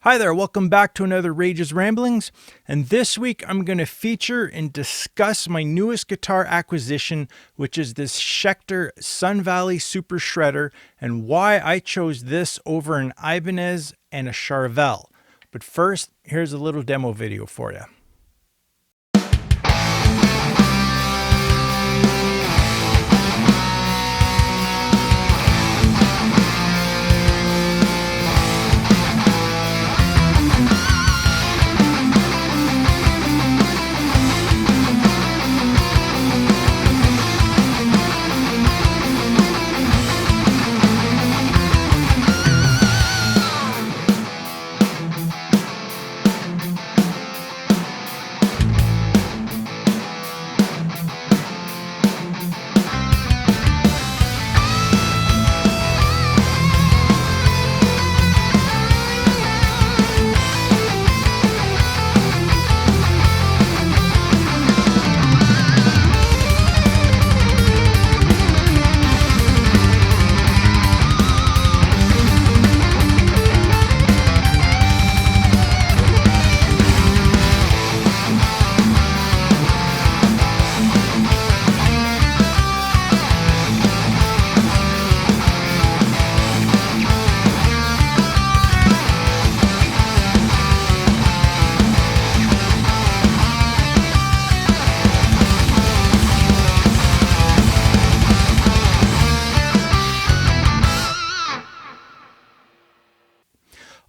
Hi there, welcome back to another Rage's Ramblings, and this week I'm going to feature and discuss my newest guitar acquisition, which is this Schecter Sun Valley Super Shredder, and why I chose this over an Ibanez and a Charvel. But first, here's a little demo video for you.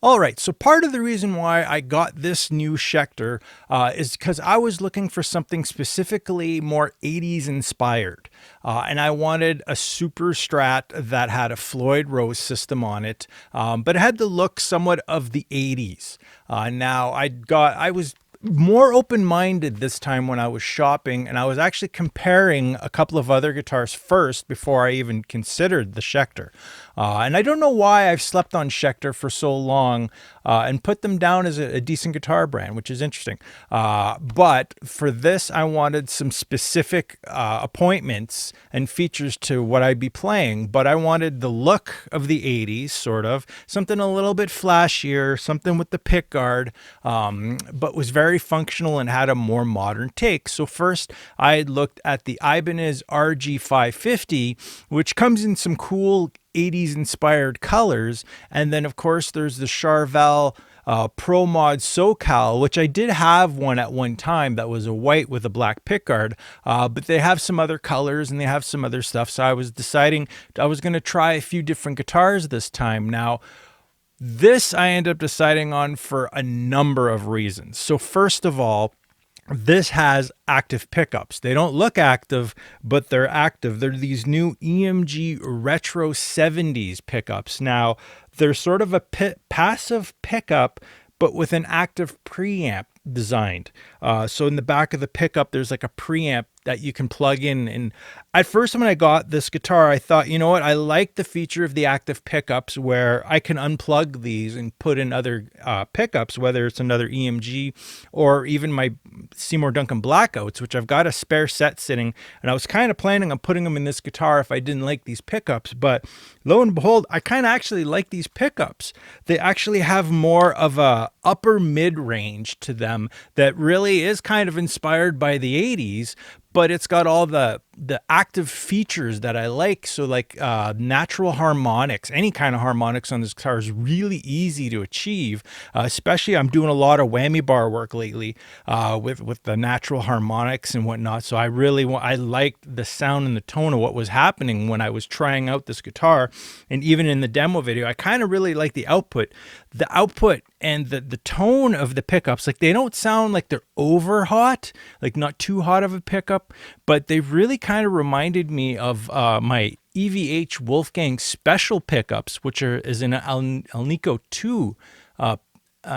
All right, so part of the reason why I got this new Schecter is because I was looking for something specifically more 80s inspired. And I wanted a super Strat that had a Floyd Rose system on it, but it had the look somewhat of the 80s. Now I was more open-minded this time when I was shopping, and I was actually comparing a couple of other guitars first before I even considered the Schecter. And I don't know why I've slept on Schecter for so long and put them down as a decent guitar brand, which is interesting. But for this, I wanted some specific appointments and features to what I'd be playing, but I wanted the look of the 80s, sort of, something a little bit flashier, something with the pickguard, but was very functional and had a more modern take. So first I looked at the Ibanez RG550, which comes in some cool 80s inspired colors. And then of course there's the Charvel Pro-Mod So-Cal, which I did have one at one time that was a white with a black pickguard, but they have some other colors and they have some other stuff. So I was deciding I was going to try a few different guitars this time. Now, this I ended up deciding on for a number of reasons. So first of all, this has active pickups. They don't look active, but they're active. They're these new EMG Retro 70s pickups. Now, they're sort of a passive pickup, but with an active preamp designed. So in the back of the pickup, there's like a preamp that you can plug in. And at first when I got this guitar, I thought, you know what, I like the feature of the active pickups where I can unplug these and put in other pickups, whether it's another EMG or even my Seymour Duncan Blackouts, which I've got a spare set sitting, and I was kind of planning on putting them in this guitar if I didn't like these pickups. But lo and behold, I kind of actually like these pickups. They actually have more of a upper mid range to them that really is kind of inspired by the 80s, but it's got all the active features that I like. So like natural harmonics, any kind of harmonics on this guitar is really easy to achieve. Especially I'm doing a lot of whammy bar work lately with the natural harmonics and whatnot. So I liked the sound and the tone of what was happening when I was trying out this guitar. And even in the demo video, I kind of really like the output. The output and the tone of the pickups, like they don't sound like they're over hot, like not too hot of a pickup, but they really kind of reminded me of my EVH Wolfgang special pickups, which is an Alnico 2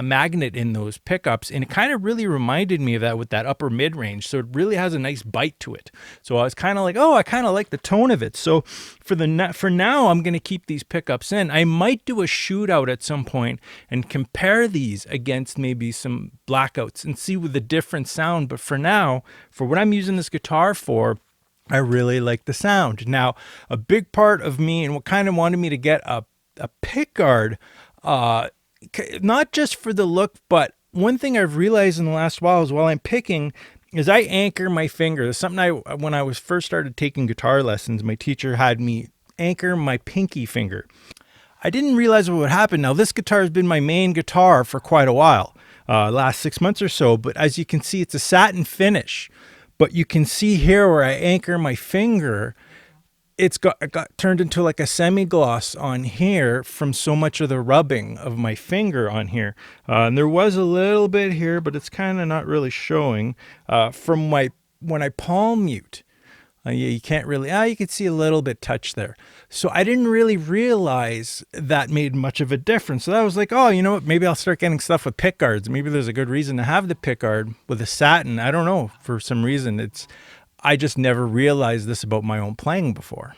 magnet in those pickups, and it kind of really reminded me of that with that upper mid range. So it really has a nice bite to it. So I was kind of like, oh, I kind of like the tone of it. So for now, I'm going to keep these pickups in. I might do a shootout at some point and compare these against maybe some Blackouts and see with the different sound. But for now, for what I'm using this guitar for, I really like the sound. Now, a big part of me and what kind of wanted me to get a pickguard not just for the look, but one thing I've realized in the last while is while I'm picking is I anchor my finger. That's something when I was first started taking guitar lessons, my teacher had me anchor my pinky finger. I didn't realize what would happen. Now, this guitar has been my main guitar for quite a while, last 6 months or so, but as you can see, it's a satin finish. But you can see here where I anchor my finger, it got turned into like a semi-gloss on here from so much of the rubbing of my finger on here. And there was a little bit here, but it's kind of not really showing from when I palm mute. Yeah, you can't really, you can see a little bit touch there. So I didn't really realize that made much of a difference. So I was like, oh, you know what? Maybe I'll start getting stuff with pick guards. Maybe there's a good reason to have the pick guard with a satin. I don't know. For some reason, I just never realized this about my own playing before.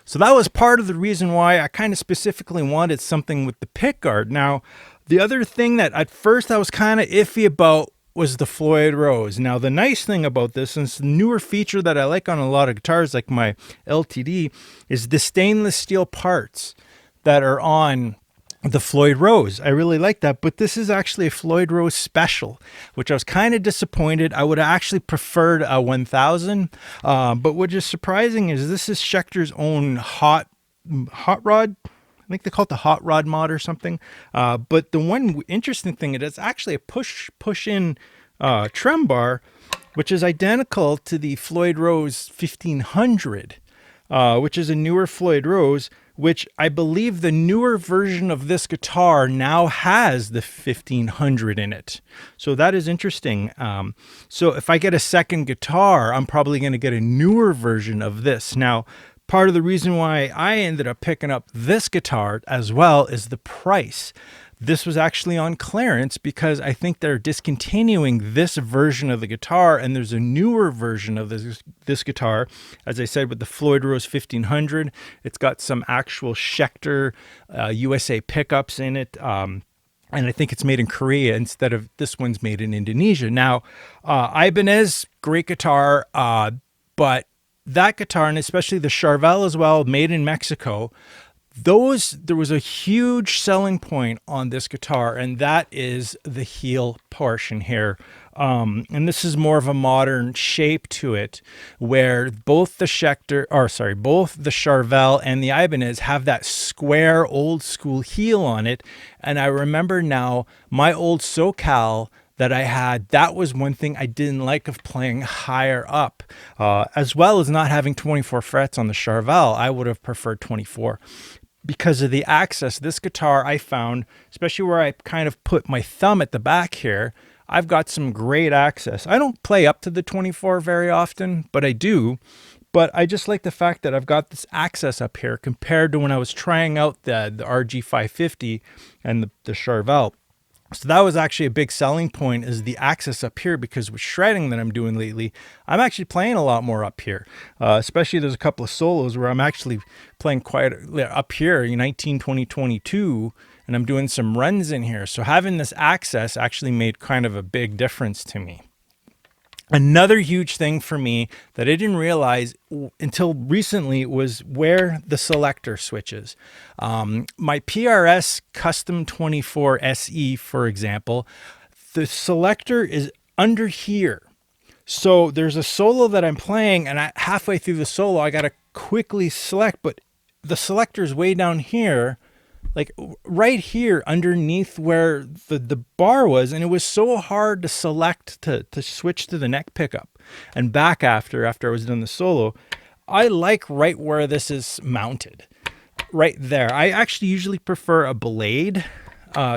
So that was part of the reason why I kind of specifically wanted something with the pick guard. Now, the other thing that at first I was kind of iffy about was the Floyd Rose. Now, the nice thing about this, and it's a newer feature that I like on a lot of guitars, like my LTD, is the stainless steel parts that are on the Floyd Rose. I really like that, but this is actually a Floyd Rose special, which I was kind of disappointed. I would have actually preferred a 1000, but what is surprising is this is Schecter's own hot rod. I think they call it the hot rod mod or something. But the one interesting thing, it is actually a push-in trem bar, which is identical to the Floyd Rose 1500, which is a newer Floyd Rose, which I believe the newer version of this guitar now has the 1500 in it. So that is interesting. So if I get a second guitar, I'm probably going to get a newer version of this. Now, part of the reason why I ended up picking up this guitar as well is the price. This was actually on clearance because I think they're discontinuing this version of the guitar, and there's a newer version of this guitar, as I said, with the Floyd Rose 1500. It's got some actual Schecter USA pickups in it. And I think it's made in Korea instead of this one's made in Indonesia. Now, Ibanez, great guitar, but that guitar, and especially the Charvel as well, made in Mexico, there was a huge selling point on this guitar, and that is the heel portion here. And this is more of a modern shape to it, where both the both the Charvel and the Ibanez have that square old school heel on it. And I remember now my old So-Cal that I had, that was one thing I didn't like of playing higher up, as well as not having 24 frets on the Charvel. I would have preferred 24 because of the access. This guitar I found, especially where I kind of put my thumb at the back here, I've got some great access. I don't play up to the 24 very often, but I do. But I just like the fact that I've got this access up here compared to when I was trying out the RG550 and the Charvel. So that was actually a big selling point, is the access up here, because with shredding that I'm doing lately, I'm actually playing a lot more up here. Especially there's a couple of solos where I'm actually playing quite up here, 19, 20, 22, and I'm doing some runs in here. So having this access actually made kind of a big difference to me. Another huge thing for me that I didn't realize until recently was where the selector switches. My PRS Custom 24 SE, for example, the selector is under here. So there's a solo that I'm playing, and halfway through the solo, I got to quickly select, but the selector is way down here, like right here underneath where the bar was, and it was so hard to select to switch to the neck pickup and back after I was done the solo. I like right where this is mounted, right there. I actually usually prefer a blade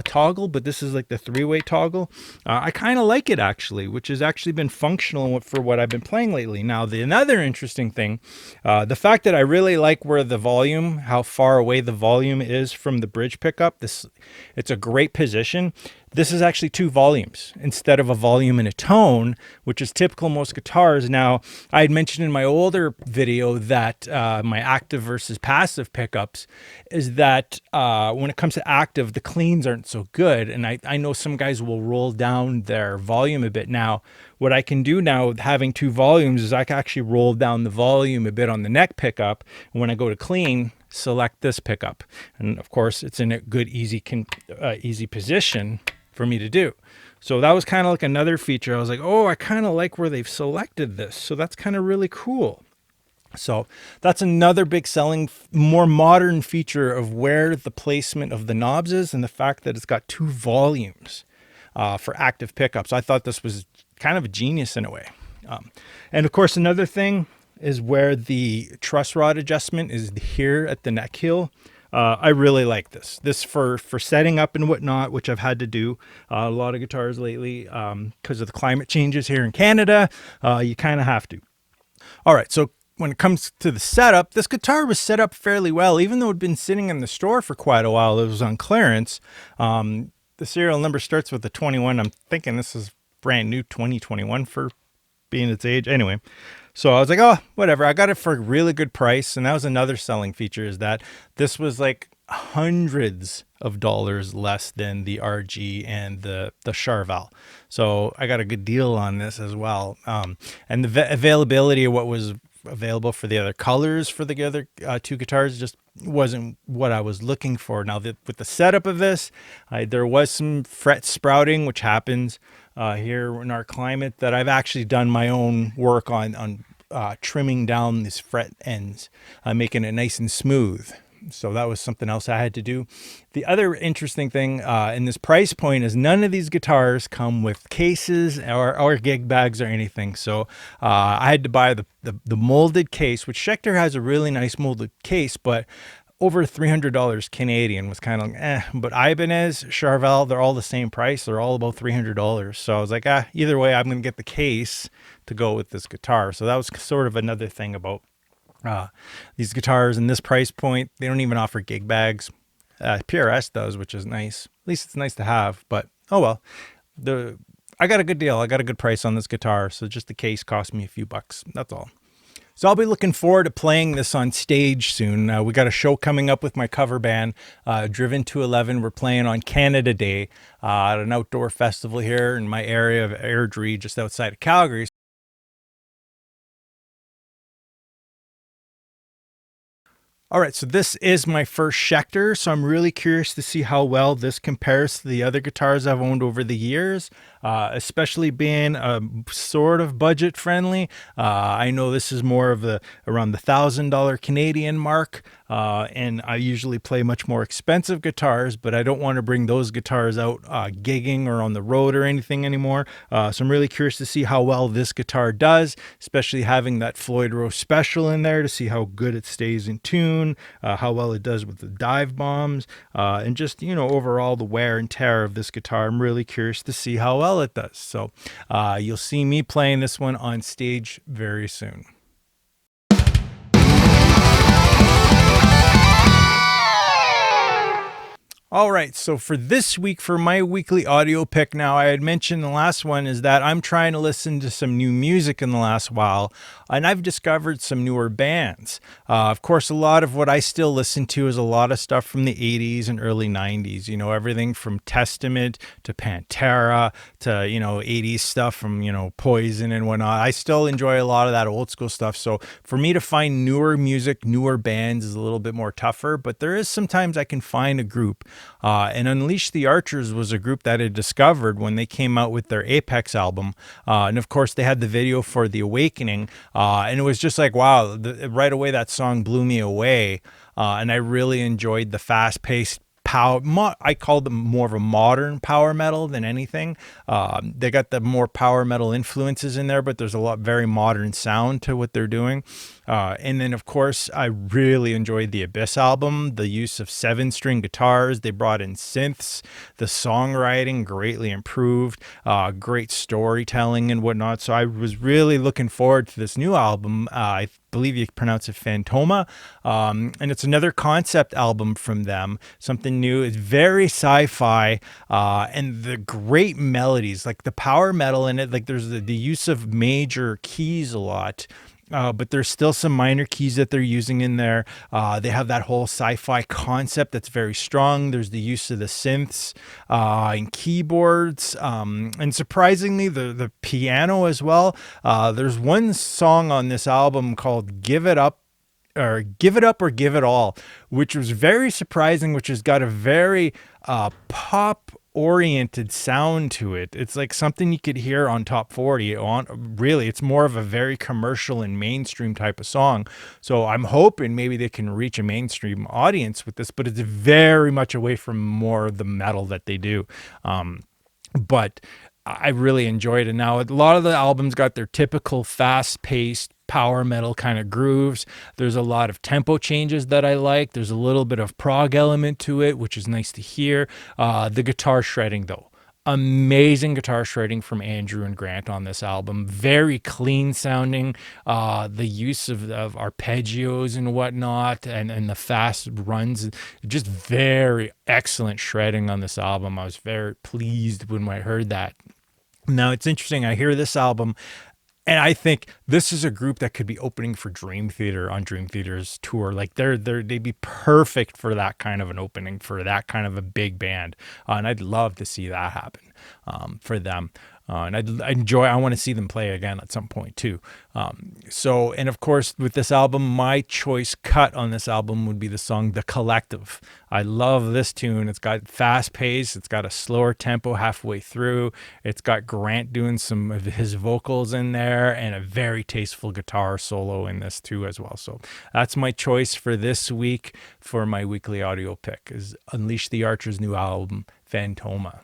toggle, but this is like the 3-way toggle. I kind of like it actually, which has actually been functional for what I've been playing lately. Now, another interesting thing, the fact that I really like where the volume, how far away the volume is from the bridge pickup. It's a great position. This is actually 2 volumes instead of a volume and a tone, which is typical most guitars. Now, I had mentioned in my older video that my active versus passive pickups is that when it comes to active, the cleans aren't so good. And I know some guys will roll down their volume a bit. Now, what I can do now with having 2 volumes is I can actually roll down the volume a bit on the neck pickup. And when I go to clean, select this pickup. And of course, it's in a good, easy position for me to do. So that was kind of like another feature. I was like, oh, I kind of like where they've selected this. So that's kind of really cool. So that's another big selling, more modern feature of where the placement of the knobs is, and the fact that it's got 2 volumes for active pickups. I thought this was kind of a genius in a way. And of course, another thing is where the truss rod adjustment is here at the neck heel. I really like this. This for setting up and whatnot, which I've had to do a lot of guitars lately because of the climate changes here in Canada. You kind of have to. All right, so when it comes to the setup, this guitar was set up fairly well, even though it had been sitting in the store for quite a while. It was on clearance. The serial number starts with the 21. I'm thinking this is brand new 2021 for being its age. Anyway, so I was like, oh, whatever. I got it for a really good price. And that was another selling feature, is that this was like hundreds of dollars less than the RG and the Charvel. So I got a good deal on this as well. And the availability of what was available for the other colors for the other 2 guitars just wasn't what I was looking for. Now, with the setup of this, there was some fret sprouting, which happens here in our climate, that I've actually done my own work on trimming down these fret ends, making it nice and smooth. So that was something else I had to do. The other interesting thing in this price point is none of these guitars come with cases or gig bags or anything. So I had to buy the molded case, which Schecter has a really nice molded case, but over $300 Canadian was kind of like, eh. But Ibanez, Charvel, they're all the same price. They're all about $300. So I was like, either way, I'm going to get the case to go with this guitar. So that was sort of another thing about these guitars in this price point. They don't even offer gig bags. PRS does, which is nice. At least it's nice to have, but oh well. I got a good deal. I got a good price on this guitar. So just the case cost me a few bucks. That's all. So I'll be looking forward to playing this on stage soon. We got a show coming up with my cover band, Driven to 11. We're playing on Canada Day at an outdoor festival here in my area of Airdrie, just outside of Calgary. All right, so this is my first Schecter, so I'm really curious to see how well this compares to the other guitars I've owned over the years, especially being sort of budget friendly. I know this is more of around the $1,000 Canadian mark, and I usually play much more expensive guitars, but I don't want to bring those guitars out gigging or on the road or anything anymore. So I'm really curious to see how well this guitar does, especially having that Floyd Rose Special in there, to see how good it stays in tune. How well it does with the dive bombs, and just, overall the wear and tear of this guitar. I'm really curious to see how well it does. So you'll see me playing this one on stage very soon. All right, so for this week, for my weekly audio pick, now I had mentioned the last one is that I'm trying to listen to some new music in the last while, and I've discovered some newer bands. Of course, a lot of what I still listen to is a lot of stuff from the 80s and early 90s, everything from Testament to Pantera to, 80s stuff from, Poison and whatnot. I still enjoy a lot of that old school stuff. So for me to find newer music, newer bands is a little bit more tougher, but there is sometimes I can find a group. And Unleash the Archers was a group that I discovered when they came out with their Apex album. And of course, they had the video for The Awakening. And it was just like, wow, right away that song blew me away. And I really enjoyed the fast-paced I call them more of a modern power metal than anything. They got the more power metal influences in there, but there's a lot very modern sound to what they're doing. And then, of course, I really enjoyed the Abyss album, the use of 7-string guitars. They brought in synths, the songwriting greatly improved, great storytelling and whatnot. So I was really looking forward to this new album. I believe you pronounce it Phantoma. And it's another concept album from them, something new. It's very sci-fi, and the great melodies, like the power metal in it, like there's the use of major keys a lot. But there's still some minor keys that they're using in there. They have that whole sci-fi concept that's very strong. There's the use of the synths and keyboards, and surprisingly, the piano as well. There's one song on this album called "Give It Up Give It Up or Give It All, which was very surprising, which has got a very pop oriented sound to it. It's like something you could hear on top 40 on, really. It's more of a very commercial and mainstream type of song. So I'm hoping maybe they can reach a mainstream audience with this, but it's very much away from more of the metal that they do. But I really enjoyed it. Now, a lot of the albums got their typical fast-paced power metal kind of grooves. There's a lot of tempo changes that I like. There's a little bit of prog element to it, which is nice to hear. The guitar shredding, though. Amazing guitar shredding from Andrew and Grant on this album. Very clean sounding. The use of arpeggios and whatnot, and the fast runs, just very excellent shredding on this album. I was very pleased when I heard that. Now, it's interesting. I hear this album, and I think this is a group that could be opening for Dream Theater on Dream Theater's tour. Like they'd be perfect for that kind of an opening, for that kind of a big band. And I'd love to see that happen for them. And I want to see them play again at some point too. And of course, with this album, my choice cut on this album would be the song The Collective. I love this tune. It's got fast pace. It's got a slower tempo halfway through. It's got Grant doing some of his vocals in there, and a very tasteful guitar solo in this too as well. So that's my choice for this week for my weekly audio pick, is Unleash the Archer's new album, Phantoma.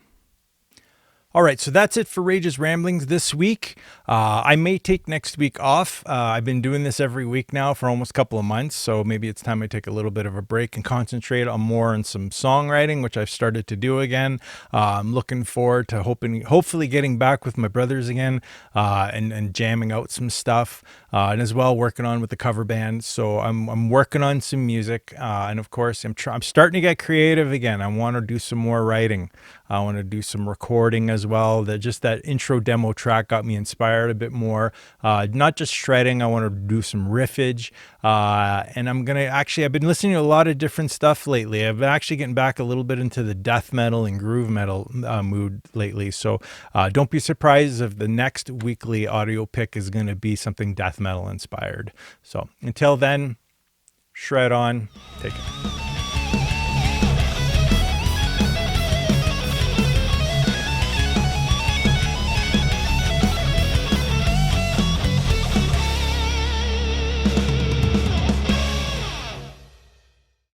All right, so that's it for Rage's Ramblings this week. I may take next week off. I've been doing this every week now for almost a couple of months, so maybe it's time I take a little bit of a break and concentrate on more on some songwriting, which I've started to do again. I'm looking forward to hopefully getting back with my brothers again and jamming out some stuff, and as well working on with the cover band. So I'm working on some music, and of course I'm starting to get creative again. I want to do some more writing. I want to do some recording as well. That intro demo track got me inspired a bit more. Not just shredding. I want to do some riffage. And I've been listening to a lot of different stuff lately. I've been actually getting back a little bit into the death metal and groove metal mood lately. So don't be surprised if the next weekly audio pick is going to be something death metal inspired. So until then, shred on. Take care.